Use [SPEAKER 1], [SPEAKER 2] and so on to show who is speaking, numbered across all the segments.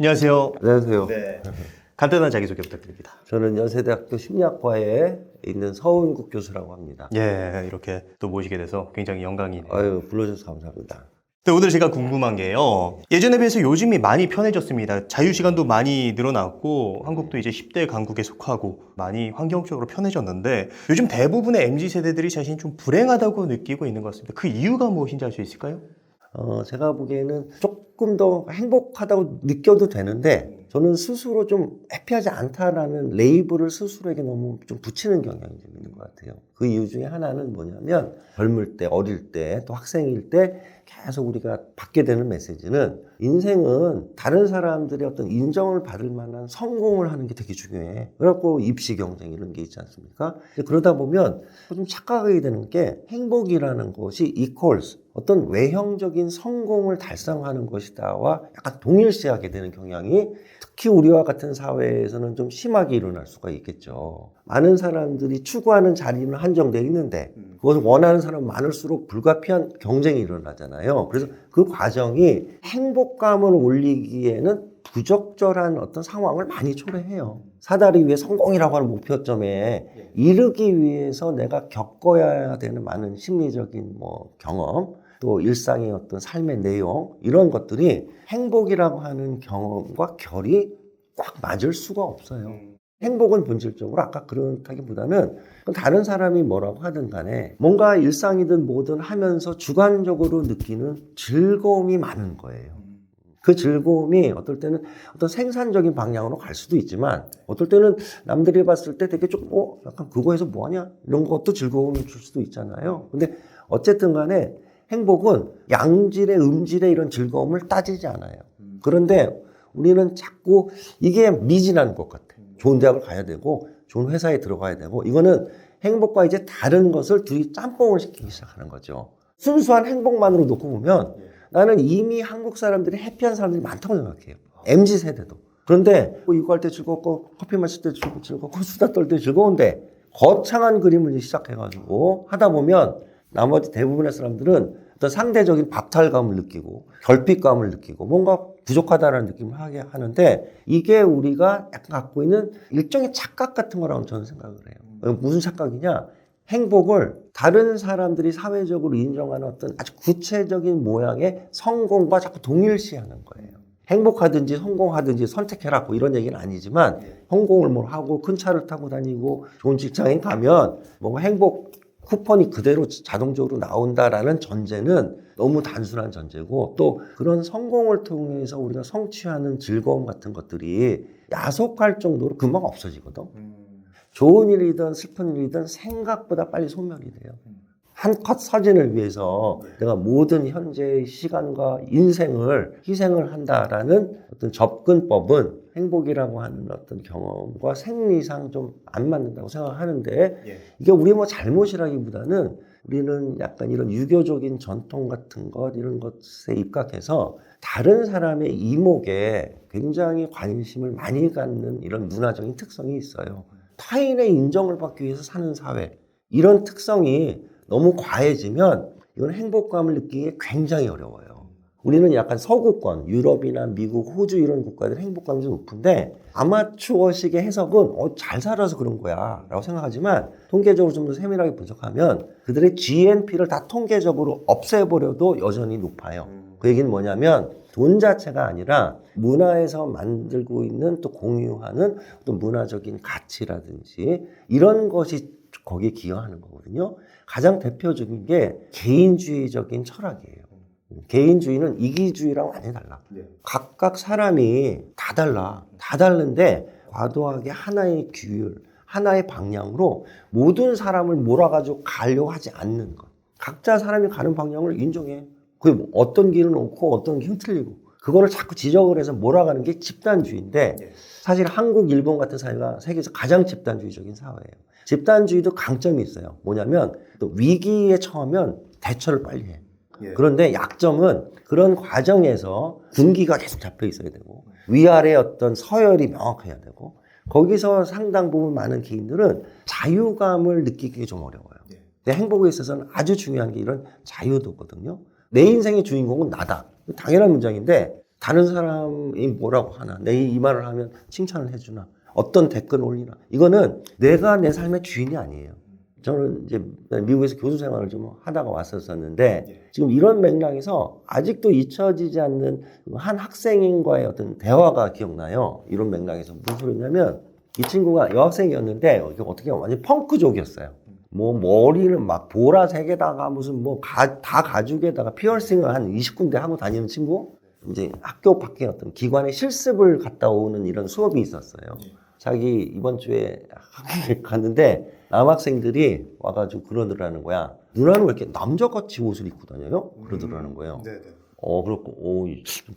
[SPEAKER 1] 안녕하세요.
[SPEAKER 2] 안녕하세요.
[SPEAKER 1] 네. 간단한 자기소개 부탁드립니다.
[SPEAKER 2] 저는 연세대학교 심리학과에 있는 서은국 교수라고 합니다.
[SPEAKER 1] 예, 이렇게 또 모시게 돼서 굉장히 영광이네요.
[SPEAKER 2] 아유, 불러주셔서 감사합니다.
[SPEAKER 1] 네, 오늘 제가 궁금한 게요. 예전에 비해서 요즘이 많이 편해졌습니다. 자유시간도 많이 늘어났고, 한국도 이제 10대 강국에 속하고, 많이 환경적으로 편해졌는데, 요즘 대부분의 MZ세대들이 자신이 좀 불행하다고 느끼고 있는 것 같습니다. 그 이유가 무엇인지 알 수 있을까요?
[SPEAKER 2] 제가 보기에는 조금 더 행복하다고 느껴도 되는데, 저는 스스로 좀 해피하지 않다라는 레이블을 스스로에게 너무 좀 붙이는 경향이 좀 있는 것 같아요. 그 이유 중에 하나는 뭐냐면, 젊을 때, 어릴 때, 또 학생일 때 계속 우리가 받게 되는 메시지는 인생은 다른 사람들의 어떤 인정을 받을 만한 성공을 하는 게 되게 중요해. 그래갖고 입시 경쟁 이런 게 있지 않습니까? 그러다 보면 좀 착각하게 되는 게 행복이라는 것이 equals 어떤 외형적인 성공을 달성하는 것이다와 약간 동일시하게 되는 경향이 특히 우리와 같은 사회에서는 좀 심하게 일어날 수가 있겠죠. 많은 사람들이 추구하는 자리는 한정되어 있는데 그것을 원하는 사람은 많을수록 불가피한 경쟁이 일어나잖아요. 그래서 그 과정이 행복감을 올리기에는 부적절한 어떤 상황을 많이 초래해요. 사다리 위에 성공이라고 하는 목표점에 이르기 위해서 내가 겪어야 되는 많은 심리적인 경험, 또 일상의 어떤 삶의 내용, 이런 것들이 행복이라고 하는 경험과 결이 꽉 맞을 수가 없어요. 행복은 본질적으로 아까 그렇다기보다는 다른 사람이 뭐라고 하든 간에 뭔가 일상이든 뭐든 하면서 주관적으로 느끼는 즐거움이 많은 거예요. 그 즐거움이 어떨 때는 어떤 생산적인 방향으로 갈 수도 있지만 어떨 때는 남들이 봤을 때 되게 좀 약간 그거 해서 뭐하냐? 이런 것도 즐거움을 줄 수도 있잖아요. 근데 어쨌든 간에 행복은 양질의 음질의 이런 즐거움을 따지지 않아요. 그런데 우리는 자꾸 이게 미진한 것 같아. 좋은 대학을 가야 되고 좋은 회사에 들어가야 되고 이거는 행복과 이제 다른 것을 둘이 짬뽕을 시키기 시작하는 거죠. 순수한 행복만으로 놓고 보면 나는 이미 한국 사람들이 해피한 사람들이 많다고 생각해요. MZ세대도. 그런데 이거 할 때 즐겁고 커피 마실 때 즐겁고 수다 떨 때 즐거운데 거창한 그림을 시작해가지고 하다 보면 나머지 대부분의 사람들은 어떤 상대적인 박탈감을 느끼고 결핍감을 느끼고 뭔가 부족하다는 느낌을 하게 하는데 이게 우리가 약간 갖고 있는 일종의 착각 같은 거라고 저는 생각을 해요. 무슨 착각이냐? 행복을 다른 사람들이 사회적으로 인정하는 어떤 아주 구체적인 모양의 성공과 자꾸 동일시하는 거예요. 행복하든지 성공하든지 선택해라 이런 얘기는 아니지만 성공을 뭘 하고 큰 차를 타고 다니고 좋은 직장에 가면 뭔가 행복 쿠폰이 그대로 자동적으로 나온다라는 전제는 너무 단순한 전제고 또 그런 성공을 통해서 우리가 성취하는 즐거움 같은 것들이 야속할 정도로 금방 없어지거든. 좋은 일이든 슬픈 일이든 생각보다 빨리 소멸이 돼요. 한 컷 사진을 위해서 내가 모든 현재의 시간과 인생을 희생을 한다라는 어떤 접근법은 행복이라고 하는 어떤 경험과 생리상 좀 안 맞는다고 생각하는데 이게 우리 잘못이라기보다는 우리는 약간 이런 유교적인 전통 같은 것 이런 것에 입각해서 다른 사람의 이목에 굉장히 관심을 많이 갖는 이런 문화적인 특성이 있어요. 타인의 인정을 받기 위해서 사는 사회 이런 특성이 너무 과해지면 이건 행복감을 느끼기 굉장히 어려워요. 우리는 약간 서구권, 유럽이나 미국, 호주 이런 국가들 행복감이 좀 높은데 아마추어식의 해석은 잘 살아서 그런 거야 라고 생각하지만 통계적으로 좀 더 세밀하게 분석하면 그들의 GNP를 다 통계적으로 없애버려도 여전히 높아요. 그 얘기는 뭐냐면 돈 자체가 아니라 문화에서 만들고 있는 또 공유하는 또 문화적인 가치라든지 이런 것이 거기에 기여하는 거거든요. 가장 대표적인 게 개인주의적인 철학이에요. 개인주의는 이기주의랑 완전히 달라. 각각 사람이 다 달라. 다 다른데 과도하게 하나의 규율, 하나의 방향으로 모든 사람을 몰아가지고 가려고 하지 않는 것. 각자 사람이 가는 방향을 인정해. 그게 어떤 길은 옳고 어떤 길은 틀리고. 그거를 자꾸 지적을 해서 몰아가는 게 집단주의인데 사실 한국, 일본 같은 사회가 세계에서 가장 집단주의적인 사회예요. 집단주의도 강점이 있어요. 뭐냐면 또 위기에 처하면 대처를 빨리 해. 그런데 약점은 그런 과정에서 군기가 계속 잡혀 있어야 되고 위아래 어떤 서열이 명확해야 되고 거기서 상당 부분 많은 개인들은 자유감을 느끼기 좀 어려워요. 근데 행복에 있어서는 아주 중요한 게 이런 자유도거든요. 내 인생의 주인공은 나다. 당연한 문장인데 다른 사람이 뭐라고 하나, 내 이 말을 하면 칭찬을 해주나, 어떤 댓글을 올리나. 이거는 내가 내 삶의 주인이 아니에요. 저는 이제 미국에서 교수 생활을 좀 하다가 왔었는데 지금 이런 맥락에서 아직도 잊혀지지 않는 한 학생과의 어떤 대화가 기억나요. 이런 맥락에서 무슨 소리냐면 이 친구가 여학생이었는데 이게 어떻게 보면 완전 펑크족이었어요. 뭐 머리를 막 보라색에다가 무슨 뭐 다 가죽에다가 피어싱을 한 20군데 하고 다니는 친구. 이제 학교 밖에 어떤 기관에 실습을 갔다 오는 이런 수업이 있었어요. 자기 이번 주에 한국에 갔는데 남학생들이 와가지고 그러더라는 거야. 누나는 왜 이렇게 남자같이 옷을 입고 다녀요? 그러더라는 거예요. 그렇고 좀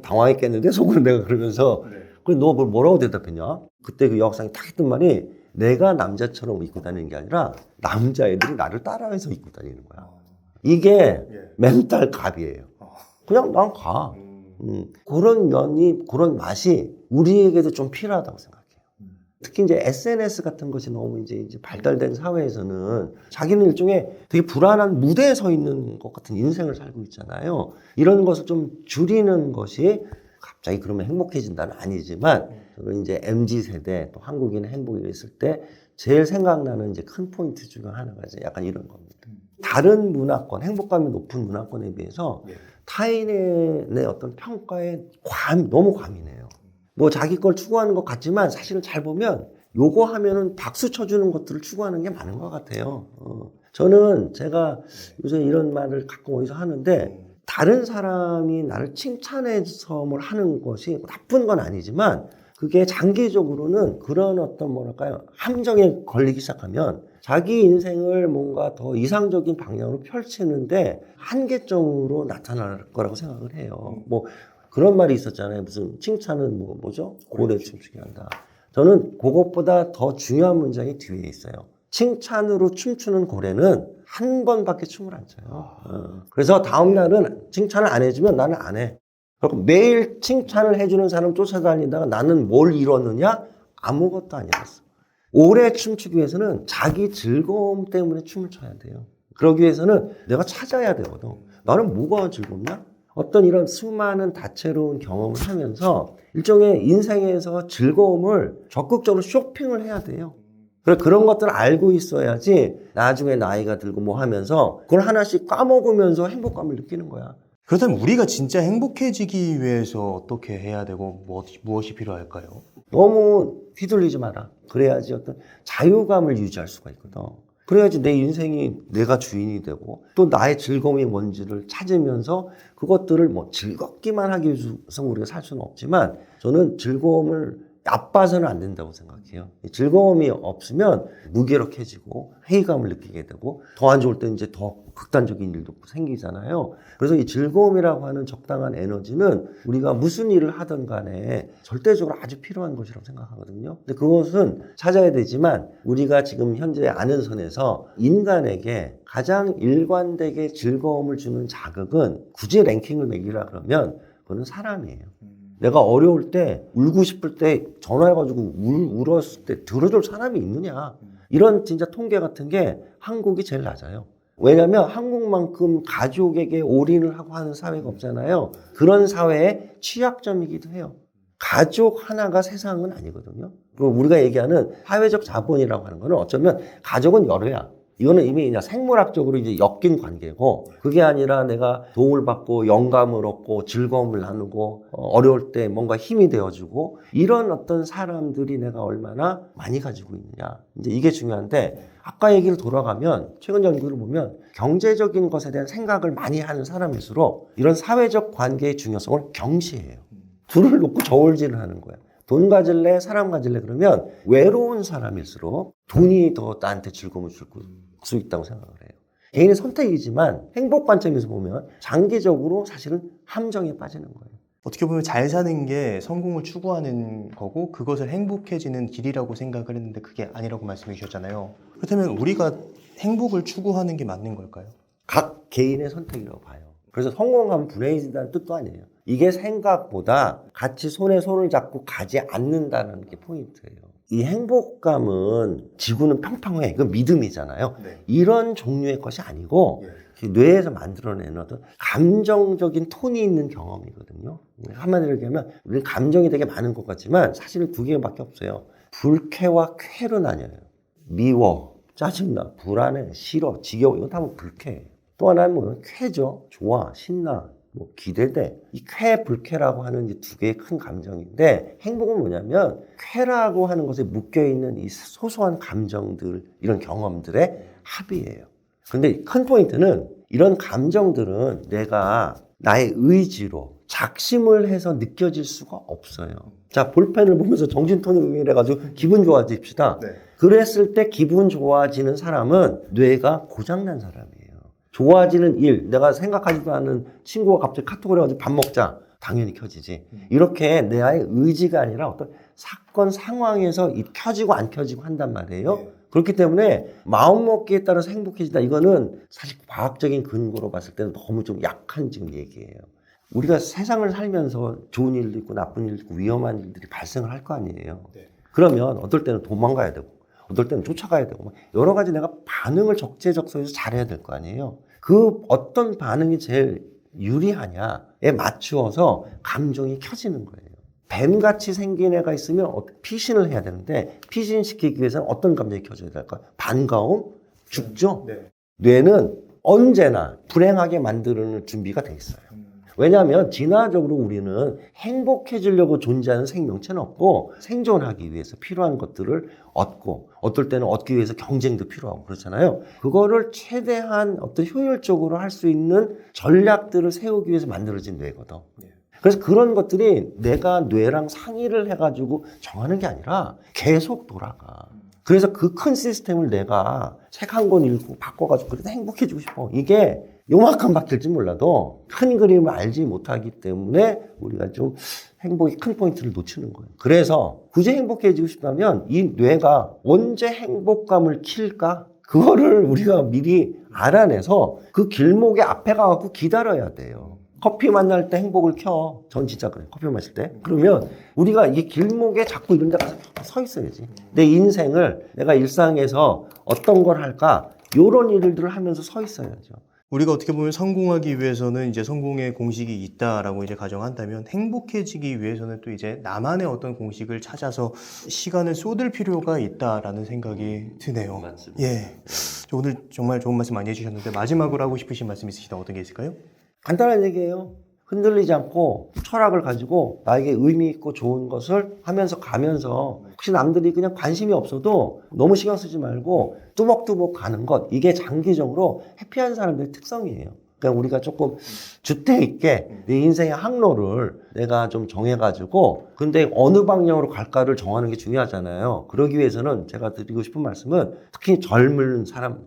[SPEAKER 2] 당황했겠는데 속으로 내가 그러면서 그래 너 그걸 뭐라고 대답했냐? 그때 그 여학생이 딱 했던 말이 내가 남자처럼 입고 다니는 게 아니라 남자애들이 나를 따라해서 입고 다니는 거야. 이게 멘탈 갑이에요. 그냥 난 가. 그런 면이, 그런 맛이 우리에게도 좀 필요하다고 생각해요. 특히 이제 SNS 같은 것이 너무 이제 발달된 사회에서는 자기는 일종의 되게 불안한 무대에 서 있는 것 같은 인생을 살고 있잖아요. 이런 것을 좀 줄이는 것이 갑자기 그러면 행복해진다는 아니지만 저는 이제 MZ세대 또 한국인의 행복이 있을 때 제일 생각나는 이제 큰 포인트 중에 하나가 이제 약간 이런 겁니다. 다른 문화권, 행복감이 높은 문화권에 비해서 타인의 어떤 평가에 너무 과민해요. 뭐 자기 걸 추구하는 것 같지만 사실은 잘 보면 요거 하면은 박수 쳐주는 것들을 추구하는 게 많은 것 같아요. 저는 제가 요새 이런 말을 가끔 어디서 하는데 다른 사람이 나를 칭찬해서 뭘 하는 것이 나쁜 건 아니지만 그게 장기적으로는 그런 어떤 뭐랄까요 함정에 걸리기 시작하면 자기 인생을 뭔가 더 이상적인 방향으로 펼치는데 한계점으로 나타날 거라고 생각을 해요. 뭐 그런 말이 있었잖아요. 무슨 칭찬은 뭐죠? 고래 춤추게 한다. 저는 그것보다 더 중요한 문장이 뒤에 있어요. 칭찬으로 춤추는 고래는 한 번밖에 춤을 안 춰요. 그래서 다음 날은 칭찬을 안 해주면 나는 안 해. 그리고 매일 칭찬을 해주는 사람 쫓아다니다가 나는 뭘 이뤘느냐? 아무것도 안 이뤘어. 오래 춤추기 위해서는 자기 즐거움 때문에 춤을 춰야 돼요. 그러기 위해서는 내가 찾아야 되거든. 나는 뭐가 즐겁냐? 어떤 이런 수많은 다채로운 경험을 하면서 일종의 인생에서 즐거움을 적극적으로 쇼핑을 해야 돼요. 그런 것들을 알고 있어야지 나중에 나이가 들고 뭐 하면서 그걸 하나씩 까먹으면서 행복감을 느끼는 거야.
[SPEAKER 1] 그렇다면 우리가 진짜 행복해지기 위해서 어떻게 해야 되고 무엇이 필요할까요?
[SPEAKER 2] 너무 휘둘리지 마라. 그래야지 어떤 자유감을 유지할 수가 있거든. 그래야지 내 인생이 내가 주인이 되고 또 나의 즐거움이 뭔지를 찾으면서 그것들을 뭐 즐겁기만 하기 위해서 우리가 살 수는 없지만 저는 즐거움을 나빠서는 안 된다고 생각해요. 즐거움이 없으면 무기력해지고 회의감을 느끼게 되고 더 안 좋을 때 이제 더 극단적인 일도 생기잖아요. 그래서 이 즐거움이라고 하는 적당한 에너지는 우리가 무슨 일을 하든 간에 절대적으로 아주 필요한 것이라고 생각하거든요. 근데 그것은 찾아야 되지만 우리가 지금 현재 아는 선에서 인간에게 가장 일관되게 즐거움을 주는 자극은 굳이 랭킹을 매기라 그러면 그거는 사람이에요. 내가 어려울 때 울고 싶을 때 전화해가지고 울었을 때 들어줄 사람이 있느냐 이런 진짜 통계 같은 게 한국이 제일 낮아요. 왜냐하면 한국만큼 가족에게 올인을 하고 하는 사회가 없잖아요. 그런 사회의 취약점이기도 해요. 가족 하나가 세상은 아니거든요. 그리고 우리가 얘기하는 사회적 자본이라고 하는 거는 어쩌면 가족은 여러야. 이거는 이미 그냥 생물학적으로 이제 엮인 관계고 그게 아니라 내가 도움을 받고 영감을 얻고 즐거움을 나누고 어려울 때 뭔가 힘이 되어주고 이런 어떤 사람들이 내가 얼마나 많이 가지고 있느냐 이제 이게 중요한데 아까 얘기를 돌아가면 최근 연구를 보면 경제적인 것에 대한 생각을 많이 하는 사람일수록 이런 사회적 관계의 중요성을 경시해요. 둘을 놓고 저울질을 하는 거야. 돈 가질래 사람 가질래 그러면 외로운 사람일수록 돈이 더 나한테 즐거움을 줄 수 있다고 생각을 해요. 개인의 선택이지만 행복 관점에서 보면 장기적으로 사실은 함정에 빠지는 거예요.
[SPEAKER 1] 어떻게 보면 잘 사는 게 성공을 추구하는 거고 그것을 행복해지는 길이라고 생각을 했는데 그게 아니라고 말씀해 주셨잖아요. 그렇다면 우리가 행복을 추구하는 게 맞는 걸까요?
[SPEAKER 2] 각 개인의 선택이라고 봐요. 그래서 성공하면 불행해진다는 뜻도 아니에요. 이게 생각보다 같이 손에 손을 잡고 가지 않는다는 게 포인트예요. 이 행복감은 지구는 평평해. 이건 믿음이잖아요.
[SPEAKER 1] 네.
[SPEAKER 2] 이런 종류의 것이 아니고 뇌에서 만들어내는 어떤 감정적인 톤이 있는 경험이거든요. 한마디로 얘기하면 우리는 감정이 되게 많은 것 같지만 사실은 두 개밖에 없어요. 불쾌와 쾌로 나뉘어요. 미워, 짜증나, 불안해, 싫어, 지겨워. 이건 다 뭐 불쾌. 또 하나는 뭐 쾌죠. 좋아, 신나, 뭐 기대돼. 이 쾌, 불쾌라고 하는 이 두 개의 큰 감정인데 행복은 뭐냐면 쾌라고 하는 것에 묶여있는 이 소소한 감정들, 이런 경험들의 합이에요. 근데 큰 포인트는 이런 감정들은 내가 나의 의지로 작심을 해서 느껴질 수가 없어요. 자, 볼펜을 보면서 정신톤을 해가지고 기분 좋아집시다.
[SPEAKER 1] 네.
[SPEAKER 2] 그랬을 때 기분 좋아지는 사람은 뇌가 고장난 사람이에요. 좋아지는 일, 내가 생각하지도 않은 친구가 갑자기 카톡을 해가지고 밥 먹자. 당연히 켜지지. 이렇게 내의 의지가 아니라 어떤 사건 상황에서 켜지고 안 켜지고 한단 말이에요.
[SPEAKER 1] 네.
[SPEAKER 2] 그렇기 때문에 마음먹기에 따라서 행복해진다. 이거는 사실 과학적인 근거로 봤을 때는 너무 좀 약한 지금 얘기예요. 우리가 세상을 살면서 좋은 일도 있고 나쁜 일도 있고 위험한 일들이 발생을 할 거 아니에요.
[SPEAKER 1] 네.
[SPEAKER 2] 그러면 어떨 때는 도망가야 되고 어떨 때는 쫓아가야 되고 여러 가지 내가 반응을 적재적소에서 잘해야 될 거 아니에요. 그 어떤 반응이 제일 유리하냐에 맞추어서 감정이 켜지는 거예요. 뱀같이 생긴 애가 있으면 피신을 해야 되는데 피신시키기 위해서는 어떤 감정이 켜져야 될까요? 반가움? 죽죠?
[SPEAKER 1] 네.
[SPEAKER 2] 뇌는 언제나 불행하게 만드는 준비가 돼 있어요. 왜냐하면 진화적으로 우리는 행복해지려고 존재하는 생명체는 없고 생존하기 위해서 필요한 것들을 얻고 어떨 때는 얻기 위해서 경쟁도 필요하고 그렇잖아요. 그거를 최대한 어떤 효율적으로 할 수 있는 전략들을 세우기 위해서 만들어진 뇌거든. 그래서 그런 것들이 내가 뇌랑 상의를 해가지고 정하는 게 아니라 계속 돌아가. 그래서 그 큰 시스템을 내가 책 한 권 읽고 바꿔가지고 그래도 행복해지고 싶어. 이게 요만큼 바뀔지 몰라도 큰 그림을 알지 못하기 때문에 우리가 좀 행복의 큰 포인트를 놓치는 거예요. 그래서 굳이 행복해지고 싶다면 이 뇌가 언제 행복감을 킬까? 그거를 우리가 미리 알아내서 그 길목에 앞에 가갖고 기다려야 돼요. 커피 만날 때 행복을 켜. 전 진짜 그래요. 커피 마실 때. 그러면 우리가 이 길목에 자꾸 이런 데 가서 서 있어야지. 내 인생을 내가 일상에서 어떤 걸 할까? 요런 일들을 하면서 서 있어야죠.
[SPEAKER 1] 우리가 어떻게 보면 성공하기 위해서는 이제 성공의 공식이 있다라고 이제 가정한다면 행복해지기 위해서는 또 이제 나만의 어떤 공식을 찾아서 시간을 쏟을 필요가 있다라는 생각이 드네요.
[SPEAKER 2] 맞습니다.
[SPEAKER 1] 예. 오늘 정말 좋은 말씀 많이 해주셨는데 마지막으로 하고 싶으신 말씀 있으시다면 어떤 게 있을까요?
[SPEAKER 2] 간단한 얘기예요. 흔들리지 않고 철학을 가지고 나에게 의미 있고 좋은 것을 하면서 가면서 혹시 남들이 그냥 관심이 없어도 너무 신경 쓰지 말고 뚜벅뚜벅 가는 것, 이게 장기적으로 해피한 사람들의 특성이에요. 그냥 우리가 조금 주택 있게 내 인생의 항로를 내가 좀 정해가지고 근데 어느 방향으로 갈까를 정하는 게 중요하잖아요. 그러기 위해서는 제가 드리고 싶은 말씀은 특히 젊은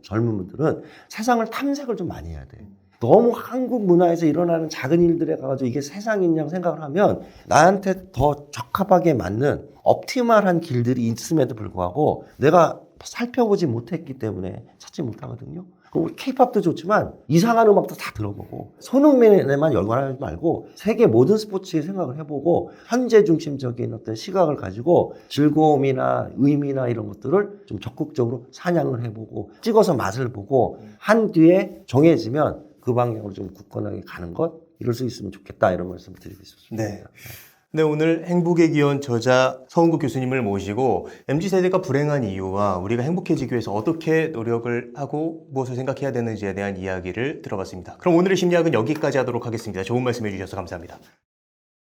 [SPEAKER 2] 분들은 세상을 탐색을 좀 많이 해야 돼요. 너무 한국 문화에서 일어나는 작은 일들에 가가지고 이게 세상이냐고 생각을 하면 나한테 더 적합하게 맞는 옵티멀한 길들이 있음에도 불구하고 내가 살펴보지 못했기 때문에 찾지 못하거든요. K-팝도 좋지만 이상한 음악도 다 들어보고 손흥민에만 열광하지 말고 세계 모든 스포츠에 생각을 해보고 현재 중심적인 어떤 시각을 가지고 즐거움이나 의미나 이런 것들을 좀 적극적으로 사냥을 해보고 찍어서 맛을 보고 한 뒤에 정해지면 그 방향으로 좀 굳건하게 가는 것, 이럴 수 있으면 좋겠다, 이런 말씀을 드리고 싶습니다.
[SPEAKER 1] 네. 네, 오늘 행복의 기원 저자 서은국 교수님을 모시고 MZ세대가 불행한 이유와 우리가 행복해지기 위해서 어떻게 노력을 하고 무엇을 생각해야 되는지에 대한 이야기를 들어봤습니다. 그럼 오늘의 심리학은 여기까지 하도록 하겠습니다. 좋은 말씀 해주셔서 감사합니다.